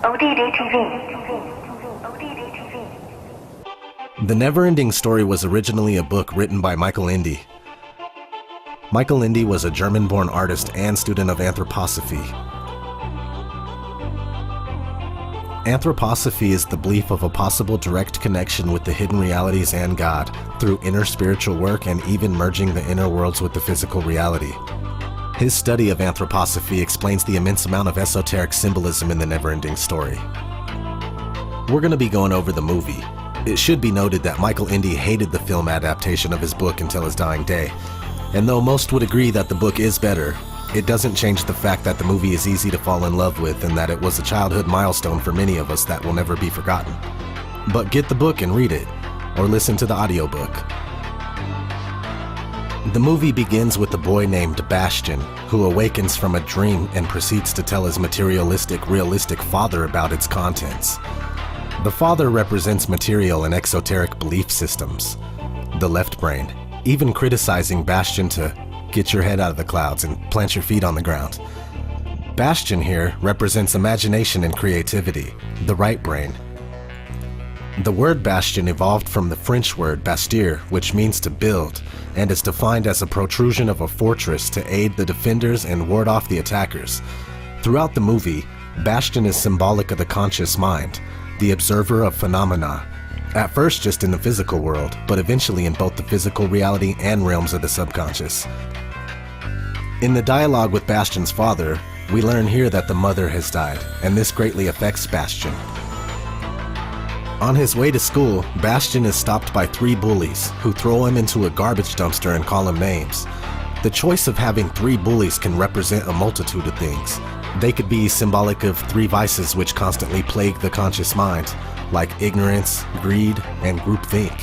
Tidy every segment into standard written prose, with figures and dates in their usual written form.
The NeverEnding story was originally a book written by Michael Ende. Michael Ende was a German-born artist and student of anthroposophy. Anthroposophy is the belief of a possible direct connection with the hidden realities and God through inner spiritual work and even merging the inner worlds with the physical reality. His study of anthroposophy explains the immense amount of esoteric symbolism in the NeverEnding story. We're going to be going over the movie. It should be noted that Michael Ende hated the film adaptation of his book until his dying day. And though most would agree that the book is better, it doesn't change the fact that the movie is easy to fall in love with and that it was a childhood milestone for many of us that will never be forgotten. But get the book and read it, or listen to the audiobook. The movie begins with a boy named Bastian, who awakens from a dream and proceeds to tell his materialistic, realistic father about its contents. The father represents material and exoteric belief systems, the left brain, even criticizing Bastian to get your head out of the clouds and plant your feet on the ground. Bastian here represents imagination and creativity, the right brain. The word bastion evolved from the French word bastire, which means to build, and is defined as a protrusion of a fortress to aid the defenders and ward off the attackers. Throughout the movie, Bastian is symbolic of the conscious mind, the observer of phenomena, at first just in the physical world, but eventually in both the physical reality and realms of the subconscious. In the dialogue with Bastian's father, we learn here that the mother has died, and this greatly affects Bastian. On his way to school, Bastian is stopped by 3 bullies, who throw him into a garbage dumpster and call him names. The choice of having 3 bullies can represent a multitude of things. They could be symbolic of 3 vices which constantly plague the conscious mind, like ignorance, greed, and groupthink.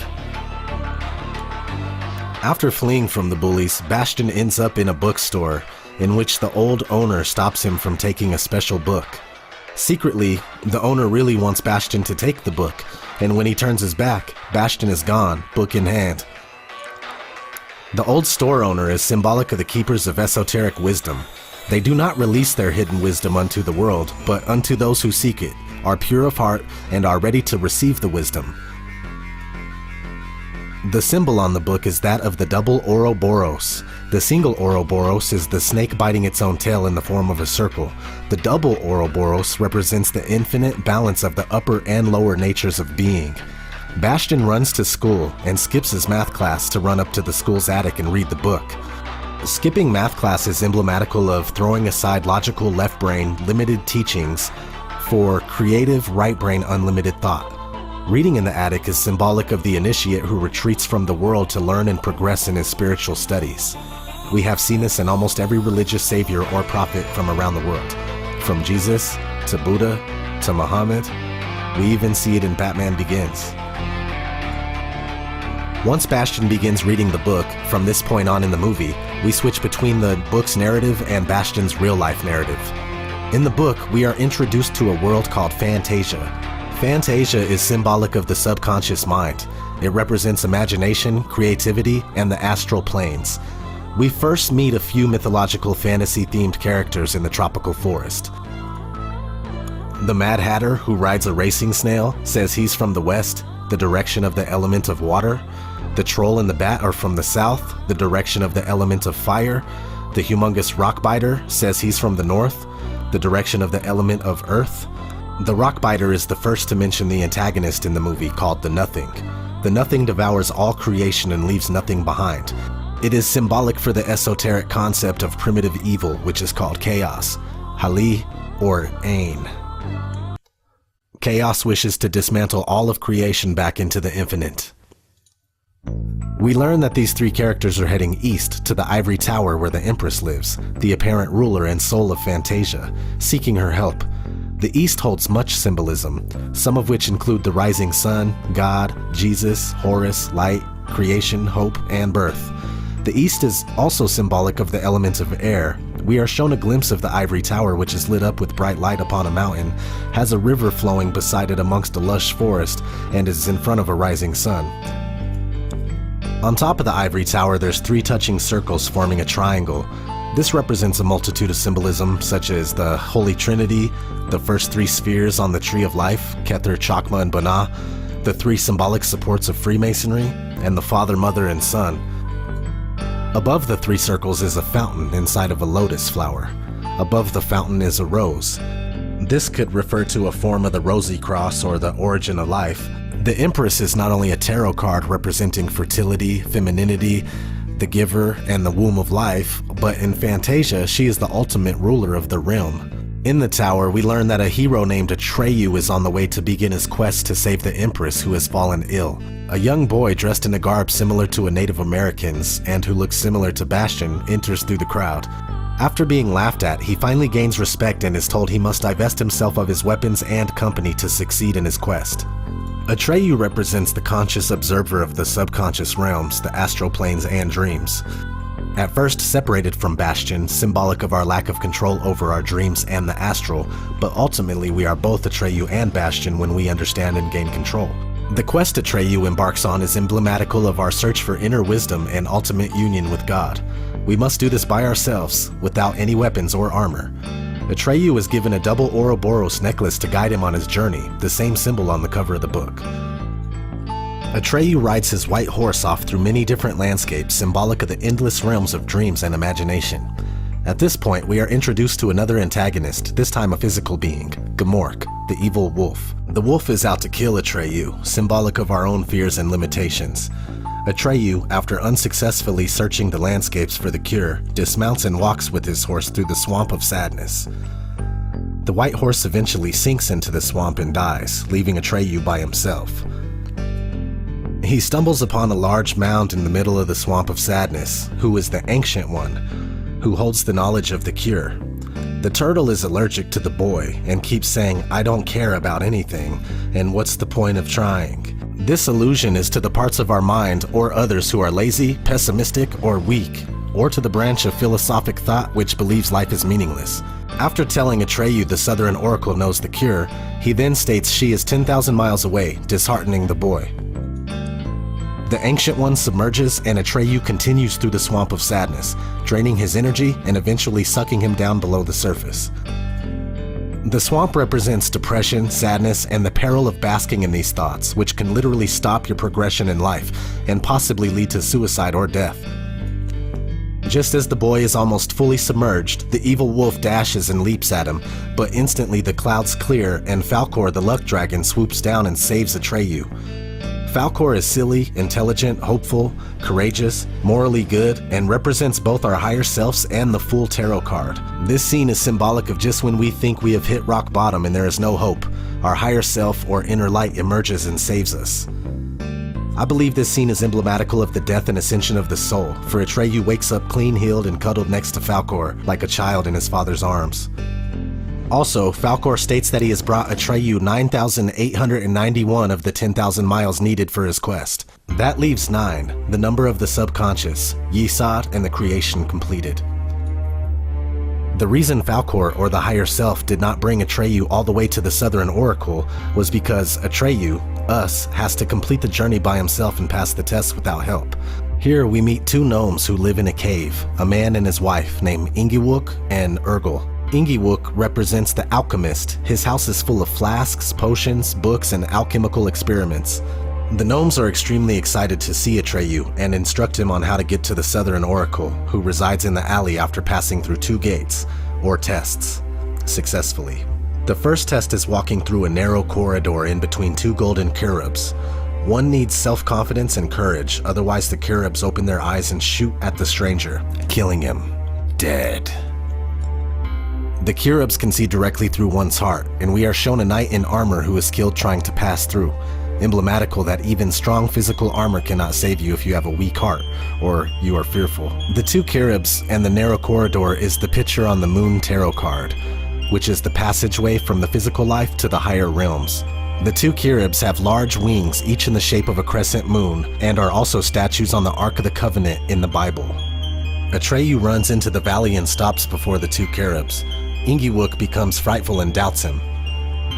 After fleeing from the bullies, Bastian ends up in a bookstore in which the old owner stops him from taking a special book. Secretly, the owner really wants Bastian to take the book, and when he turns his back, Bastian is gone, book in hand. The old store owner is symbolic of the keepers of esoteric wisdom. They do not release their hidden wisdom unto the world, but unto those who seek it, are pure of heart, and are ready to receive the wisdom. The symbol on the book is that of the double Ouroboros. The single Ouroboros is the snake biting its own tail in the form of a circle. The double Ouroboros represents the infinite balance of the upper and lower natures of being. Bastian runs to school and skips his math class to run up to the school's attic and read the book. Skipping math class is emblematical of throwing aside logical left brain limited teachings for creative right brain unlimited thought. Reading in the attic is symbolic of the initiate who retreats from the world to learn and progress in his spiritual studies. We have seen this in almost every religious savior or prophet from around the world, from Jesus to Buddha to Muhammad. We even see it in Batman Begins. Once Bastian begins reading the book, from this point on in the movie, we switch between the book's narrative and Bastian's real-life narrative. In the book, we are introduced to a world called Fantasia. Fantasia is symbolic of the subconscious mind. It represents imagination, creativity, and the astral planes. We first meet a few mythological fantasy-themed characters in the tropical forest. The Mad Hatter, who rides a racing snail, says he's from the west, the direction of the element of water. The Troll and the Bat are from the south, the direction of the element of fire. The humongous rock-biter says he's from the north, the direction of the element of earth. The rock-biter is the first to mention the antagonist in the movie, called the Nothing. The Nothing devours all creation and leaves nothing behind. It is symbolic for the esoteric concept of primitive evil, which is called chaos, Hali or Ain. Chaos wishes to dismantle all of creation back into the infinite. We learn that these 3 characters are heading east to the ivory tower where the Empress lives, the apparent ruler and soul of Fantasia, seeking her help. The East holds much symbolism, some of which include the rising sun, God, Jesus, Horus, light, creation, hope, and birth. The East is also symbolic of the element of air. We are shown a glimpse of the ivory tower, which is lit up with bright light upon a mountain, has a river flowing beside it amongst a lush forest, and is in front of a rising sun. On top of the ivory tower, there's 3 touching circles forming a triangle. This represents a multitude of symbolism, such as the Holy Trinity, the first 3 spheres on the Tree of Life, Kether, Chokmah, and Banah, the 3 symbolic supports of Freemasonry, and the Father, Mother, and Son. Above the 3 circles is a fountain inside of a lotus flower. Above the fountain is a rose. This could refer to a form of the rosy cross or the origin of life. The Empress is not only a tarot card representing fertility, femininity, the giver, and the womb of life, but in Fantasia, she is the ultimate ruler of the realm. In the tower, we learn that a hero named Atreyu is on the way to begin his quest to save the Empress who has fallen ill. A young boy dressed in a garb similar to a Native American's and who looks similar to Bastion enters through the crowd. After being laughed at, he finally gains respect and is told he must divest himself of his weapons and company to succeed in his quest. Atreyu represents the conscious observer of the subconscious realms, the astral planes, and dreams. At first separated from Bastion, symbolic of our lack of control over our dreams and the astral, but ultimately we are both Atreyu and Bastion when we understand and gain control. The quest Atreyu embarks on is emblematical of our search for inner wisdom and ultimate union with God. We must do this by ourselves, without any weapons or armor. Atreyu is given a double Ouroboros necklace to guide him on his journey, the same symbol on the cover of the book. Atreyu rides his white horse off through many different landscapes, symbolic of the endless realms of dreams and imagination. At this point, we are introduced to another antagonist, this time a physical being, Gmork, the evil wolf. The wolf is out to kill Atreyu, symbolic of our own fears and limitations. Atreyu, after unsuccessfully searching the landscapes for the cure, dismounts and walks with his horse through the swamp of sadness. The white horse eventually sinks into the swamp and dies, leaving Atreyu by himself. He stumbles upon a large mound in the middle of the swamp of sadness, who is the Ancient One, who holds the knowledge of the cure. The turtle is allergic to the boy and keeps saying, "I don't care about anything, and what's the point of trying?" This allusion is to the parts of our mind or others who are lazy, pessimistic, or weak, or to the branch of philosophic thought which believes life is meaningless. After telling Atreyu the Southern Oracle knows the cure, he then states she is 10,000 miles away, disheartening the boy. The Ancient One submerges and Atreyu continues through the swamp of sadness, draining his energy and eventually sucking him down below the surface. The swamp represents depression, sadness, and the peril of basking in these thoughts, which can literally stop your progression in life and possibly lead to suicide or death. Just as the boy is almost fully submerged, the evil wolf dashes and leaps at him, but instantly the clouds clear and Falkor the luck dragon swoops down and saves Atreyu. Falkor is silly, intelligent, hopeful, courageous, morally good, and represents both our higher selves and the Fool Tarot card. This scene is symbolic of just when we think we have hit rock bottom and there is no hope, our higher self or inner light emerges and saves us. I believe this scene is emblematical of the death and ascension of the soul, for Atreyu wakes up clean-healed and cuddled next to Falkor, like a child in his father's arms. Also, Falkor states that he has brought Atreyu 9,891 of the 10,000 miles needed for his quest. That leaves 9, the number of the subconscious, Yesod, and the creation completed. The reason Falkor, or the higher self, did not bring Atreyu all the way to the Southern Oracle was because Atreyu, us, has to complete the journey by himself and pass the test without help. Here we meet 2 gnomes who live in a cave, a man and his wife named Ingiwook and Urgel. Ingiwook represents the alchemist. His house is full of flasks, potions, books, and alchemical experiments. The gnomes are extremely excited to see Atreyu and instruct him on how to get to the Southern Oracle, who resides in the alley after passing through 2 gates, or tests, successfully. The first test is walking through a narrow corridor in between 2 golden cherubs. One needs self-confidence and courage, otherwise the cherubs open their eyes and shoot at the stranger, killing him. Dead. The cherubs can see directly through one's heart, and we are shown a knight in armor who is skilled trying to pass through, emblematical that even strong physical armor cannot save you if you have a weak heart, or you are fearful. The 2 cherubs and the narrow corridor is the picture on the Moon Tarot card, which is the passageway from the physical life to the higher realms. The 2 cherubs have large wings, each in the shape of a crescent moon, and are also statues on the Ark of the Covenant in the Bible. Atreyu runs into the valley and stops before the 2 cherubs. Ingiwook becomes frightful and doubts him.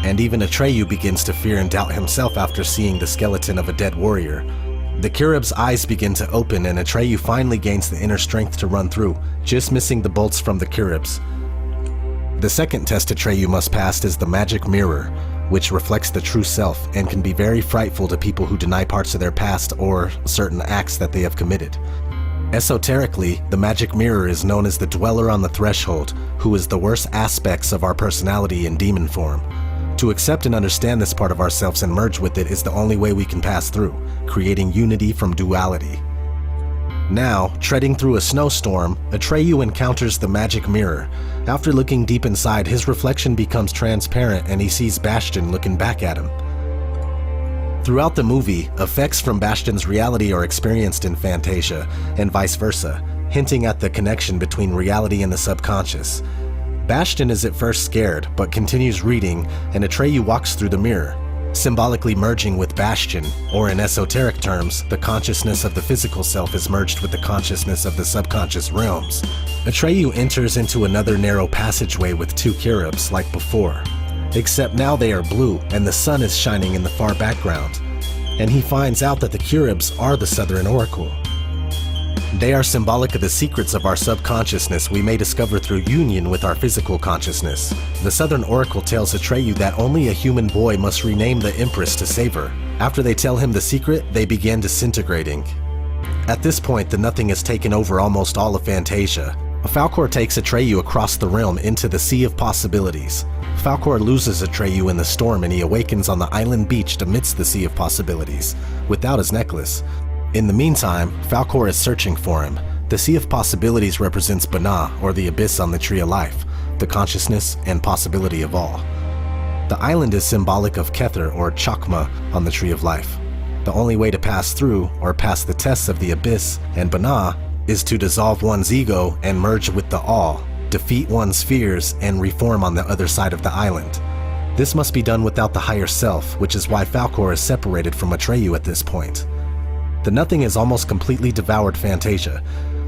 And even Atreyu begins to fear and doubt himself after seeing the skeleton of a dead warrior. The Kirib's eyes begin to open and Atreyu finally gains the inner strength to run through, just missing the bolts from the Kiribs. The second test Atreyu must pass is the magic mirror, which reflects the true self and can be very frightful to people who deny parts of their past or certain acts that they have committed. Esoterically, the magic mirror is known as the dweller on the threshold, who is the worst aspects of our personality in demon form. To accept and understand this part of ourselves and merge with it is the only way we can pass through, creating unity from duality. Now, treading through a snowstorm, Atreyu encounters the magic mirror. After looking deep inside, his reflection becomes transparent and he sees Bastion looking back at him. Throughout the movie, effects from Bastion's reality are experienced in Fantasia, and vice versa, hinting at the connection between reality and the subconscious. Bastion is at first scared, but continues reading, and Atreyu walks through the mirror, symbolically merging with Bastion, or in esoteric terms, the consciousness of the physical self is merged with the consciousness of the subconscious realms. Atreyu enters into another narrow passageway with two Kiribs like before, except now they are blue and the sun is shining in the far background, and he finds out that the Kiribs are the Southern Oracle. They are symbolic of the secrets of our subconsciousness we may discover through union with our physical consciousness. The Southern Oracle tells Atreyu that only a human boy must rename the Empress to save her. After they tell him the secret, they begin disintegrating. At this point, the Nothing has taken over almost all of Fantasia. Falkor takes Atreyu across the realm into the Sea of Possibilities. Falkor loses Atreyu in the storm and he awakens on the island beach amidst the Sea of Possibilities, without his necklace. In the meantime, Falkor is searching for him. The Sea of Possibilities represents Bana, or the abyss on the Tree of Life, the consciousness and possibility of all. The island is symbolic of Kether, or Chakma, on the Tree of Life. The only way to pass through, or pass the tests of the abyss and Bana, is to dissolve one's ego and merge with the all, defeat one's fears, and reform on the other side of the island. This must be done without the higher self, which is why Falkor is separated from Atreyu at this point. The Nothing has almost completely devoured Fantasia.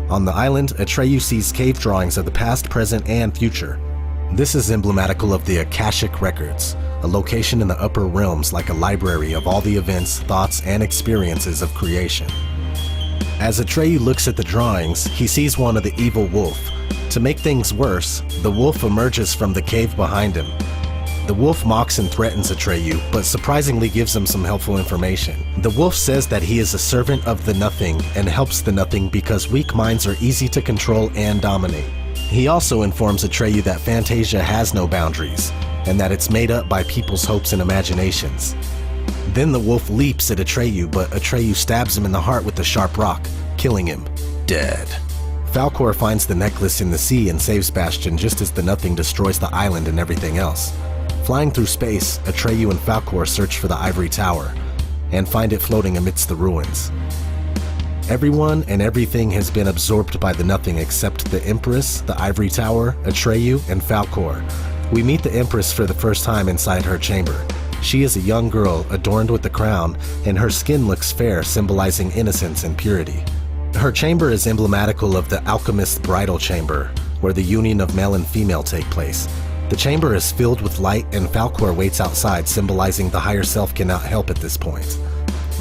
On the island, Atreyu sees cave drawings of the past, present, and future. This is emblematical of the Akashic Records, a location in the upper realms like a library of all the events, thoughts, and experiences of creation. As Atreyu looks at the drawings, he sees one of the evil wolf. To make things worse, the wolf emerges from the cave behind him. The wolf mocks and threatens Atreyu, but surprisingly gives him some helpful information. The wolf says that he is a servant of the Nothing and helps the Nothing because weak minds are easy to control and dominate. He also informs Atreyu that Fantasia has no boundaries, and that it's made up by people's hopes and imaginations. Then the wolf leaps at Atreyu, but Atreyu stabs him in the heart with a sharp rock, killing him dead. Falkor finds the necklace in the sea and saves Bastion just as the Nothing destroys the island and everything else. Flying through space, Atreyu and Falkor search for the Ivory Tower, and find it floating amidst the ruins. Everyone and everything has been absorbed by the Nothing except the Empress, the Ivory Tower, Atreyu, and Falkor. We meet the Empress for the first time inside her chamber. She is a young girl adorned with the crown, and her skin looks fair, symbolizing innocence and purity. Her chamber is emblematical of the alchemist's bridal chamber, where the union of male and female take place. The chamber is filled with light and Falkor waits outside, symbolizing the higher self cannot help at this point.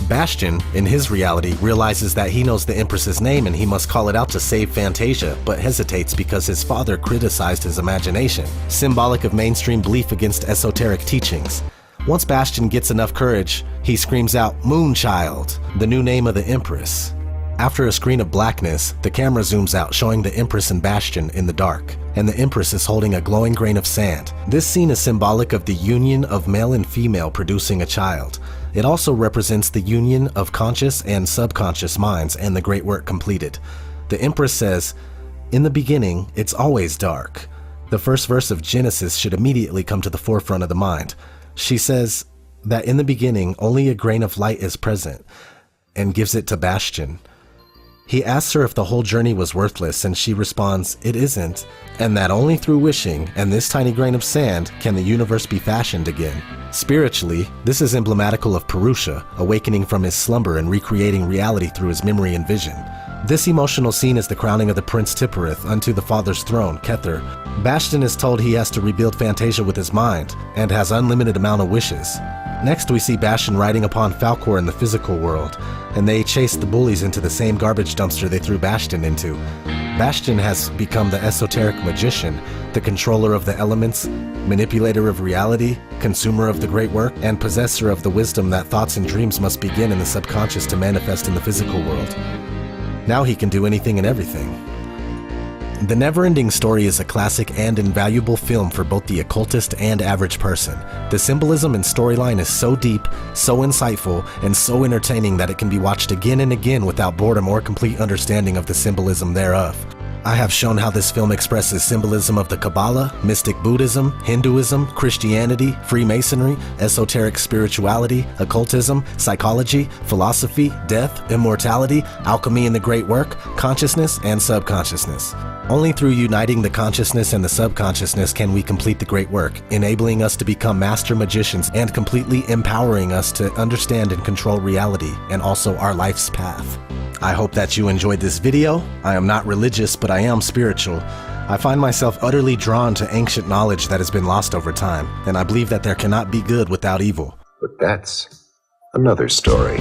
Bastion, in his reality, realizes that he knows the Empress's name and he must call it out to save Fantasia, but hesitates because his father criticized his imagination, symbolic of mainstream belief against esoteric teachings. Once Bastion gets enough courage, he screams out, "Moonchild," the new name of the Empress. After a screen of blackness, the camera zooms out showing the Empress and Bastion in the dark, and the Empress is holding a glowing grain of sand. This scene is symbolic of the union of male and female producing a child. It also represents the union of conscious and subconscious minds and the great work completed. The Empress says, "In the beginning, it's always dark." The first verse of Genesis should immediately come to the forefront of the mind. She says that in the beginning, only a grain of light is present, and gives it to Bastion. He asks her if the whole journey was worthless, and she responds, "It isn't," and that only through wishing and this tiny grain of sand can the universe be fashioned again. Spiritually, this is emblematical of Purusha, awakening from his slumber and recreating reality through his memory and vision. This emotional scene is the crowning of the Prince Tipperith unto the father's throne, Kether. Bastion is told he has to rebuild Fantasia with his mind, and has unlimited amount of wishes. Next, we see Bastion riding upon Falcor in the physical world, and they chase the bullies into the same garbage dumpster they threw Bastion into. Bastion has become the esoteric magician, the controller of the elements, manipulator of reality, consumer of the great work, and possessor of the wisdom that thoughts and dreams must begin in the subconscious to manifest in the physical world. Now he can do anything and everything. The NeverEnding story is a classic and invaluable film for both the occultist and average person. The symbolism and storyline is so deep, so insightful, and so entertaining that it can be watched again and again without boredom or complete understanding of the symbolism thereof. I have shown how this film expresses symbolism of the Kabbalah, mystic Buddhism, Hinduism, Christianity, Freemasonry, esoteric spirituality, occultism, psychology, philosophy, death, immortality, alchemy and the great work, consciousness, and subconsciousness. Only through uniting the consciousness and the subconsciousness can we complete the great work, enabling us to become master magicians and completely empowering us to understand and control reality and also our life's path. I hope that you enjoyed this video. I am not religious, but I am spiritual. I find myself utterly drawn to ancient knowledge that has been lost over time, and I believe that there cannot be good without evil. But that's another story.